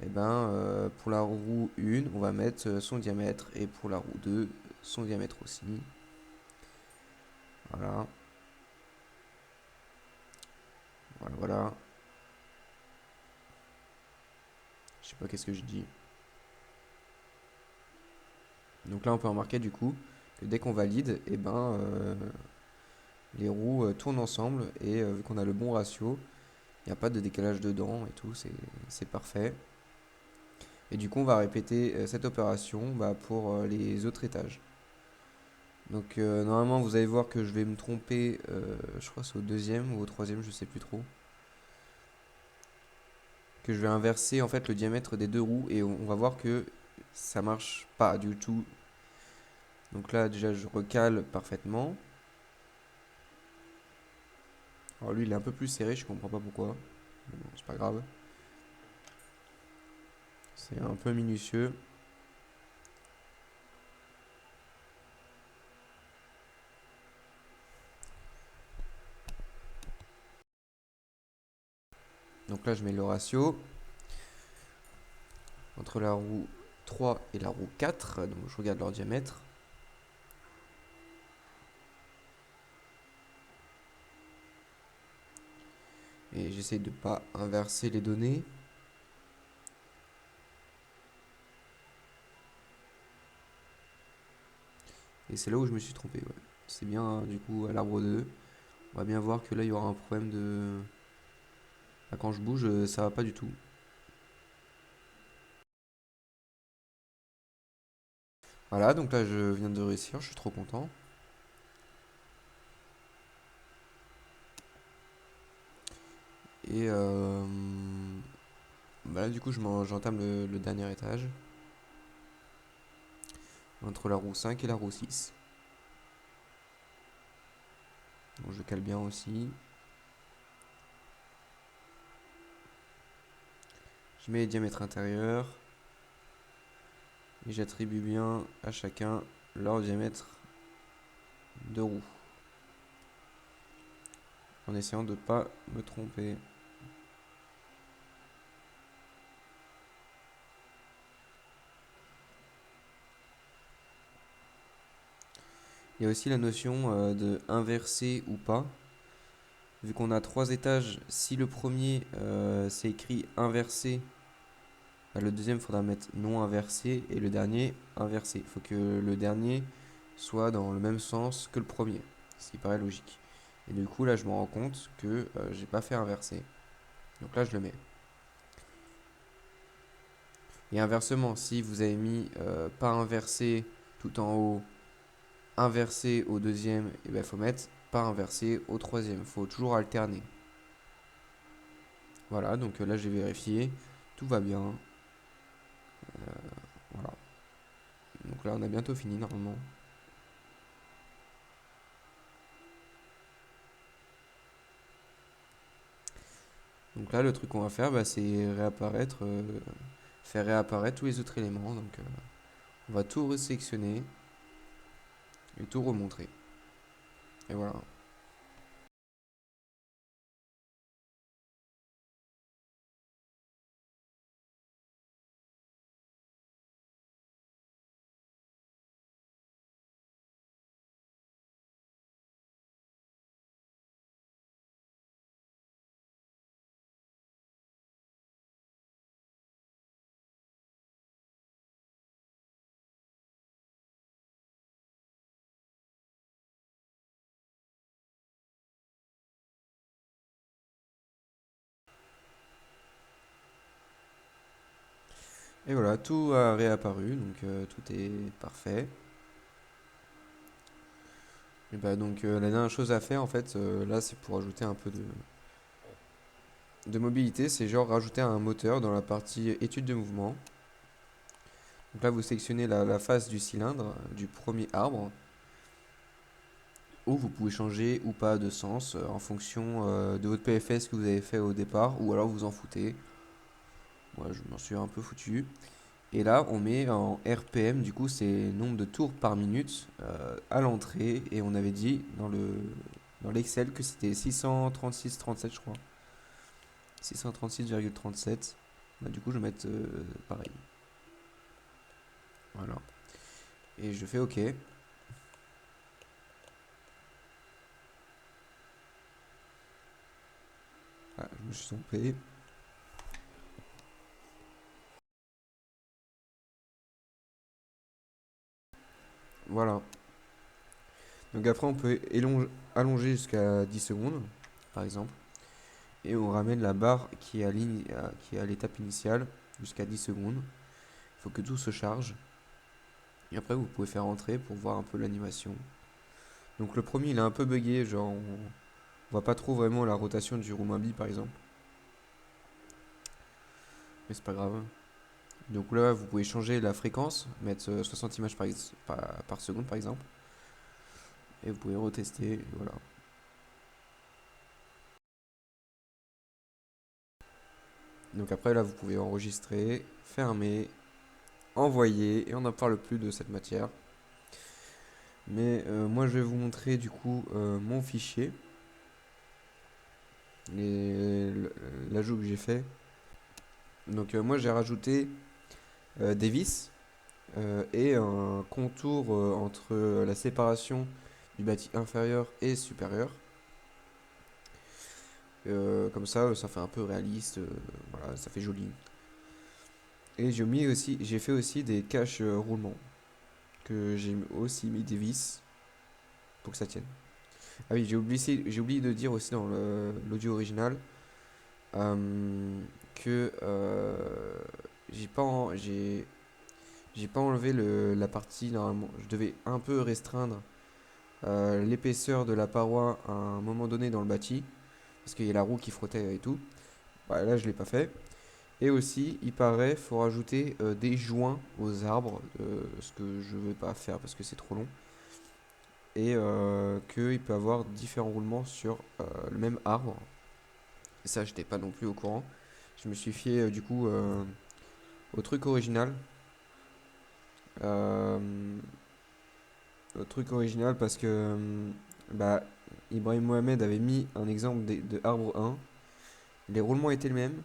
et ben, pour la roue 1, on va mettre son diamètre, et pour la roue 2, son diamètre aussi. Voilà. Voilà, voilà. Qu'est-ce que je dis? Donc là, on peut remarquer du coup que dès qu'on valide, et ben, les roues tournent ensemble et vu qu'on a le bon ratio, il n'y a pas de décalage dedans et tout, c'est parfait. Et du coup, on va répéter cette opération pour les autres étages. Donc normalement, vous allez voir que je vais me tromper, je crois que c'est au deuxième ou au troisième, je sais plus trop. Que je vais inverser en fait le diamètre des deux roues et on va voir que ça marche pas du tout. Donc là, déjà, je recale parfaitement. Alors lui, il est un peu plus serré, je comprends pas pourquoi. Mais bon, c'est pas grave. C'est un peu minutieux. Donc là, je mets le ratio entre la roue 3 et la roue 4. Donc je regarde leur diamètre. Et j'essaie de ne pas inverser les données. Et c'est là où je me suis trompé. Ouais. C'est bien, hein, du coup, à l'arbre 2. On va bien voir que là, il y aura un problème de... Là, quand je bouge, ça va pas du tout. Voilà, donc là, je viens de réussir. Je suis trop content. Et là, du coup, j'entame le dernier étage. Entre la roue 5 et la roue 6. Donc je cale bien aussi. Je mets les diamètres intérieurs. Et j'attribue bien à chacun leur diamètre de roue. En essayant de ne pas me tromper. Il y a aussi la notion de inverser ou pas. Vu qu'on a trois étages, si le premier c'est écrit inversé, le deuxième il faudra mettre non inversé et le dernier inversé. Il faut que le dernier soit dans le même sens que le premier, ce qui paraît logique. Et du coup là je me rends compte que j'ai pas fait inversé. Donc là je le mets. Et inversement, si vous avez mis pas inversé tout en haut, inversé au deuxième, et ben il faut mettre pas inversé au troisième. Il faut toujours alterner. Voilà, donc là j'ai vérifié, tout va bien. Voilà. Donc là on a bientôt fini normalement. Donc là le truc qu'on va faire c'est faire réapparaître tous les autres éléments. Donc on va tout resélectionner et tout remontrer. Et voilà. Et voilà, tout a réapparu, donc tout est parfait. Et bah donc la dernière chose à faire en fait là c'est pour ajouter un peu de mobilité, c'est genre rajouter un moteur dans la partie étude de mouvement. Donc là vous sélectionnez la face du cylindre du premier arbre où vous pouvez changer ou pas de sens en fonction de votre PFS que vous avez fait au départ ou alors vous en foutez. Moi je m'en suis un peu foutu. Et là on met en RPM, du coup c'est nombre de tours par minute à l'entrée et on avait dit dans l'Excel que c'était 636,37 je crois. 636,37. Du coup je vais mettre pareil. Voilà. Et je fais OK. Ah, je me suis trompé. Voilà. Donc après, on peut allonger jusqu'à 10 secondes, par exemple. Et on ramène la barre qui est à l'étape initiale jusqu'à 10 secondes. Il faut que tout se charge. Et après, vous pouvez faire entrer pour voir un peu l'animation. Donc le premier, il est un peu buggé, genre on voit pas trop vraiment la rotation du roulement bi par exemple. Mais c'est pas grave. Donc là, vous pouvez changer la fréquence, mettre 60 images par seconde par exemple. Et vous pouvez retester, et voilà. Donc après, là, vous pouvez enregistrer, fermer, envoyer, et on n'en parle plus de cette matière. Mais moi, je vais vous montrer du coup mon fichier, et l'ajout que j'ai fait. Donc moi, j'ai rajouté des vis et un contour entre la séparation du bâti inférieur et supérieur. Comme ça fait un peu réaliste, voilà, ça fait joli. Et j'ai fait aussi des caches roulement, que j'ai aussi mis des vis pour que ça tienne. Ah oui, j'ai oublié de dire aussi dans l'audio original que j'ai pas, en- j'ai pas enlevé la partie normalement. Je devais un peu restreindre l'épaisseur de la paroi à un moment donné dans le bâti, parce qu'il y a la roue qui frottait et tout. Bah, là, je l'ai pas fait. Et aussi, il paraît, faut rajouter des joints aux arbres, ce que je vais pas faire parce que c'est trop long. Et qu'il peut avoir différents roulements sur le même arbre. Et ça, j'étais pas non plus au courant. Je me suis fié du coup au truc original. Euh, Au truc original parce que bah, Ibrahim Mohamed avait mis un exemple de arbre 1. Les roulements étaient les mêmes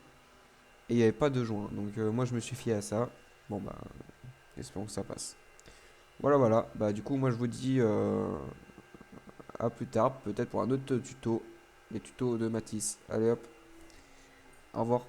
et il n'y avait pas de joint. Donc moi je me suis fié à ça. Bon bah espérons que ça passe. Voilà voilà. Bah du coup moi je vous dis à plus tard, peut-être pour un autre tuto. Les tutos de Matisse. Allez hop, au revoir.